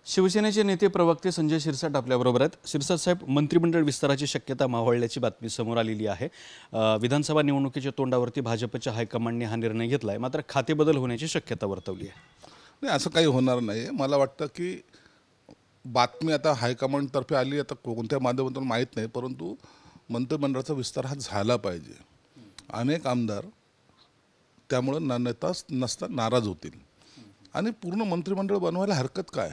शिवसेनेचे नेते प्रवक्ते संजय शिरसाट आपल्याबरोबर आहेत. शिरसाट साहेब, मंत्रिमंडळ विस्ताराची शक्यता मावळल्याची बातमी समोर आलेली आहे. विधानसभा निवडणुकीच्या तोंडावरती भाजपच्या हायकमांडने हा निर्णय घेतला आहे, मात्र खातेबदल होण्याची शक्यता वर्तवली आहे. नाही, असं काही होणार नाही. मला वाटतं की बातमी आता हायकमांडतर्फे आली, आता कोणत्या माध्यमातून माहीत नाही, परंतु मंत्रिमंडळाचा विस्तार हा झाला पाहिजे. अनेक आमदार त्यामुळं नेता नसता नाराज होतील आणि पूर्ण मंत्रिमंडळ बनवायला हरकत काय.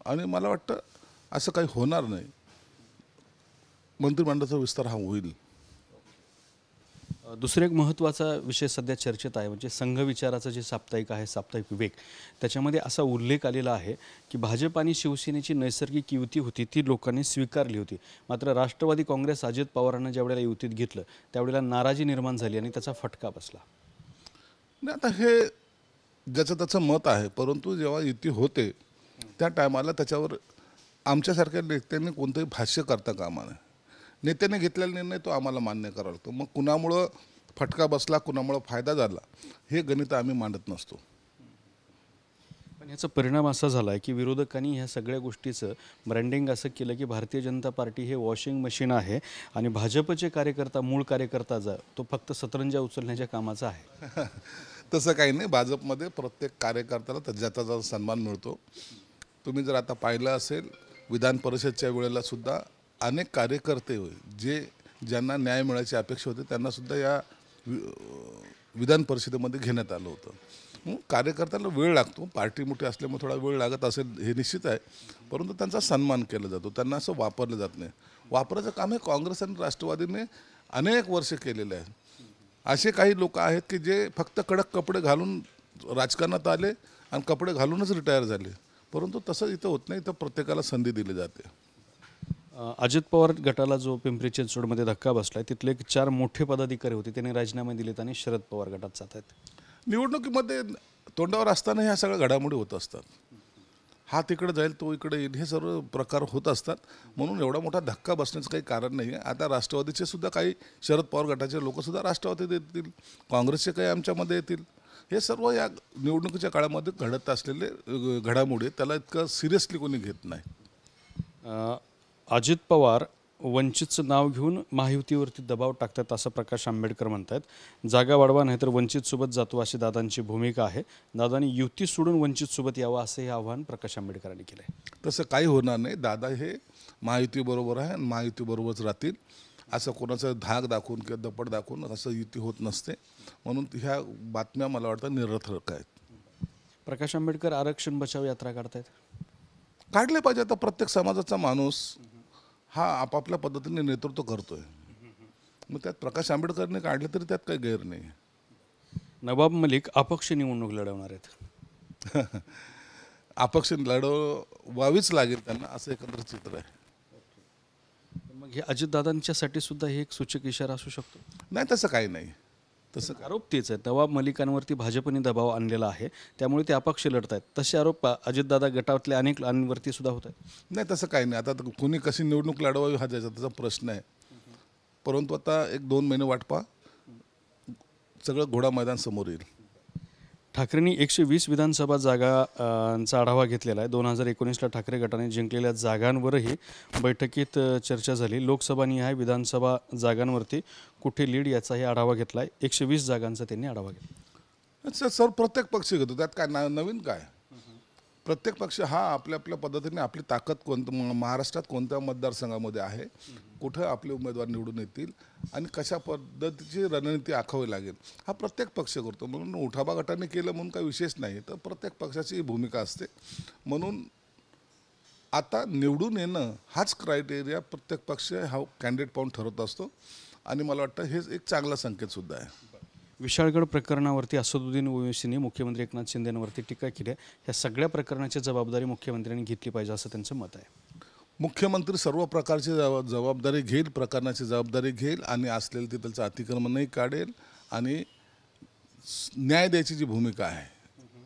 आणि मला वाटतं असं काही होणार नाही. मंत्रिमंडळाचा विस्तार हा होईल. दुसरा एक महत्त्वाचा विषय सध्या चर्चेत आहे, म्हणजे संघ विचाराचं जे साप्ताहिक आहे, साप्ताहिक विवेक, त्याच्यामध्ये असा उल्लेख आलेला आहे की भाजप आणि शिवसेनेची नैसर्गिक युती होती, ती लोकांनी स्वीकारली होती. मात्र राष्ट्रवादी काँग्रेस अजित पवारांना ज्यावेळेला युतीत घेतलं त्यावेळेला नाराजी निर्माण झाली आणि त्याचा फटका बसला. नाही, आता हे ज्याचं त्याचं मत आहे, परंतु जेव्हा युती होते त्या टायमाला त्याच्यावर आमच्यासारख्या नेत्यांनी कोणतंही भाष्य करता कामा नये. नेत्याने घेतलेला निर्णय तो आम्हाला मान्य करावा लागतो. मग कुणामुळं फटका बसला, कुणामुळं फायदा झाला, हे गणित आम्ही मांडत नसतो. पण याचा परिणाम असा झाला आहे की विरोधकांनी ह्या सगळ्या गोष्टीचं ब्रँडिंग असं केलं की भारतीय जनता पार्टी हे वॉशिंग मशीन आहे आणि भाजपचे कार्यकर्ता, मूळ कार्यकर्ता तो फक्त सतरंजा उचलण्याच्या कामाचा आहे. तसं काही नाही. भाजपमध्ये प्रत्येक कार्यकर्त्याला ज्याचा ज्याचा सन्मान मिळतो. तुम्ही जर आता पाहिलं असेल, विधान परिषदच्या वेळेला सुद्धा अनेक कार्यकर्ते ज्यांना न्याय मिळायची अपेक्षा होती त्यांनासुद्धा या विधान परिषदेमध्ये घेण्यात आलं होतं. कार्यकर्त्याला वेळ लागतो, पार्टी मोठी असल्यामुळे थोडा वेळ लागत असेल हे निश्चित आहे, परंतु त्यांचा सन्मान केला जातो, त्यांना असं वापरलं जात नाही. वापरायचं काम हे काँग्रेस आणि राष्ट्रवादीने अनेक वर्ष केलेलं आहे. असे काही लोक आहेत की जे फक्त कडक कपडे घालून राजकारणात आले आणि कपडे घालूनच रिटायर झाले, परंतु तसं इथं होत नाही. इथं प्रत्येकाला संधी दिली जाते. अजित पवार गटाला जो पिंपरी चिंचवडमध्ये धक्का बसलाय, तिथले एक 4 मोठे पदाधिकारी होते, त्यांनी राजीनामे दिलेत आणि शरद पवार गटात जात आहेत. निवडणुकीमध्ये तोंडावर असताना ह्या सगळ्या घडामोडी होत असतात. हा तिकडे जाईल, तो इकडे येईल, हे सर्व प्रकार होत असतात. म्हणून एवढा मोठा धक्का बसण्याचं काही कारण नाही आहे. आता राष्ट्रवादीचे सुद्धा काही शरद पवार गटाचे लोकसुद्धा राष्ट्रवादीत येतील, काँग्रेसचे काही आमच्यामध्ये येतील. हे सर्व या निवडणुकीच्या काळामध्ये घडत असलेले घडामोडी, त्याला इतकं सिरियसली कोणी घेत नाही. अजित पवार वंचितचं नाव घेऊन महायुतीवरती दबाव टाकतात असं प्रकाश आंबेडकर म्हणतात. जागा वाढवा नाहीतर वंचितसोबत जातो अशी दादांची भूमिका आहे. दादांनी युती सोडून वंचितसोबत यावं असं हे आव्हान प्रकाश आंबेडकरांनी केलं आहे. तसं काही होणार नाही. दादा हे महायुतीबरोबर आहे आणि महायुतीबरोबरच राहतील. असं कोणाचं धाक दाखवून किंवा दपट दाखवून असं युती होत नसते. म्हणून ह्या बातम्या मला वाटतं निरर्थक आहेत. प्रकाश आंबेडकर आरक्षण बचाव यात्रा काढतायत. काढले पाहिजे. आता प्रत्येक समाजाचा माणूस हा आपापल्या पद्धतीने नेतृत्व करतोय. मग त्यात प्रकाश आंबेडकरने काढले तरी त्यात काही गैर नाही. नवाब मलिक अपक्ष निवडणूक लढवणार आहेत. अपक्ष लढवावीच लागेल त्यांना, असं एकंदर चित्र आहे. मग हे अजितदादांच्यासाठी सुद्धा हे एक सूचक इशारा असू शकतो. नाही, तसं काही नाही. तसं आरोप तेच आहेत. नवाब मलिकांवरती भाजपने दबाव आणलेला आहे, त्यामुळे ते अपक्ष लढत आहेत. तसे आरोप अजितदादा गटातल्या अनेकांवरती सुद्धा होत आहेत. नाही, तसं काही नाही. आता कोणी कशी निवडणूक लढवावी हा त्याचा प्रश्न आहे. परंतु आता 1-2 महिने वाट पहा, सगळं घोडा मैदान समोर येईल. ठाकरेंनी 120 विधानसभा जागांचा आढावा घेतलेला आहे. 2019ला ठाकरे गटाने जिंकलेल्या जागांवरही बैठकीत चर्चा झाली. लोकसभानिहाय विधानसभा जागांवरती कुठे लीड याचाही आढावा घेतला आहे. 120 जागांचा त्यांनी आढावा घेतला. सर, प्रत्येक पक्ष घेतो, त्यात काय नवीन काय. प्रत्येक पक्ष हा आपल्या आपल्या पद्धतीने आपली ताकद महाराष्ट्रात कोणत्या मतदारसंघामध्ये आहे, कुठं आपले उमेदवार निवडून येतील आणि कशा पद्धतीची रणनीती आखावी लागेल, हा प्रत्येक पक्ष करतो. म्हणून उठाबा गटाने केलं म्हणून काही विशेष नाही. तर प्रत्येक पक्षाची भूमिका असते. म्हणून आता निवडून येणं हाच क्रायटेरिया प्रत्येक पक्ष हा कॅन्डिडेट पाहून ठरवत असतो आणि मला वाटतं हे एक चांगला संकेतसुद्धा आहे. विशाळगड प्रकरणावरती असदुद्दीन ओवैसींनी मुख्यमंत्री एकनाथ शिंदेंवरती टीका केली आहे. ह्या सगळ्या प्रकरणाची जबाबदारी मुख्यमंत्र्यांनी घेतली पाहिजे असं त्यांचं मत आहे. मुख्यमंत्री सर्व प्रकारची जबाबदारी घेईल, प्रकरणाची जबाबदारी घेईल आणि असलेलं तिथलचं अतिक्रमणही काढेल आणि न्याय द्यायची जी भूमिका आहे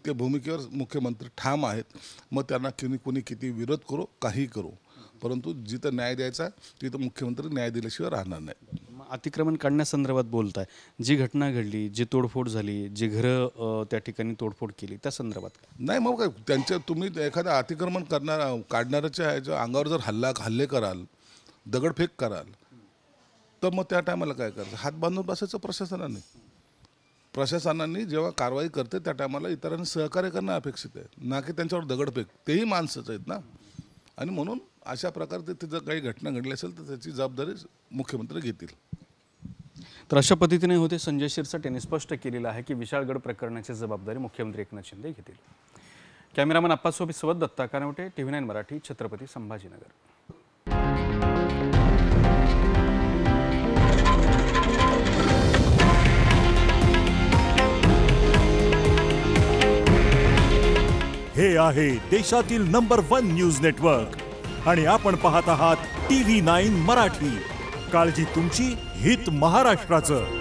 त्या भूमिकेवर मुख्यमंत्री ठाम आहेत. मग त्यांना कोणी किती विरोध करो, काही करो, परंतु जिथं न्याय द्यायचा तिथं मुख्यमंत्री न्याय दिल्याशिवाय राहणार नाही. मग अतिक्रमण काढण्यासंदर्भात बोलताय, जी घटना घडली, जी तोडफोड झाली, जी घरं त्या ठिकाणी तोडफोड केली त्या संदर्भात काय? नाही मग काय त्यांच्या तुम्ही एखादं अतिक्रमण काढणाऱ्याच्या ह्याच्या अंगावर जर हल्ले कराल, दगडफेक कराल, तर मग त्या टायमाला काय करायचं? हात बांधून बसायचं प्रशासनाने. प्रशासनाने जेव्हा कारवाई करते त्या टायमाला इतरांनी सहकार्य करणं अपेक्षित आहे, ना की त्यांच्यावर दगडफेक. तेही माणसंच आहेत ना. आणि म्हणून अशा प्रकारे तिथं काही घटना घडली असेल तर त्याची जबाबदारी मुख्यमंत्री घेतील. तर अशा पद्धतीने होते संजय शिरसाट यांनी स्पष्ट केलेलं आहे की विशाळगड प्रकरणाची जबाबदारी मुख्यमंत्री एकनाथ शिंदे घेतील. कॅमेरामन आप्पासोबत दत्ता कानवटे, TV9 मराठी, छत्रपती संभाजीनगर. हे आहे देशातील नंबर 1 न्यूज नेटवर्क आणि आपण पाहत आहात TV9 मराठी. काळजी तुमची, हित महाराष्ट्राचं.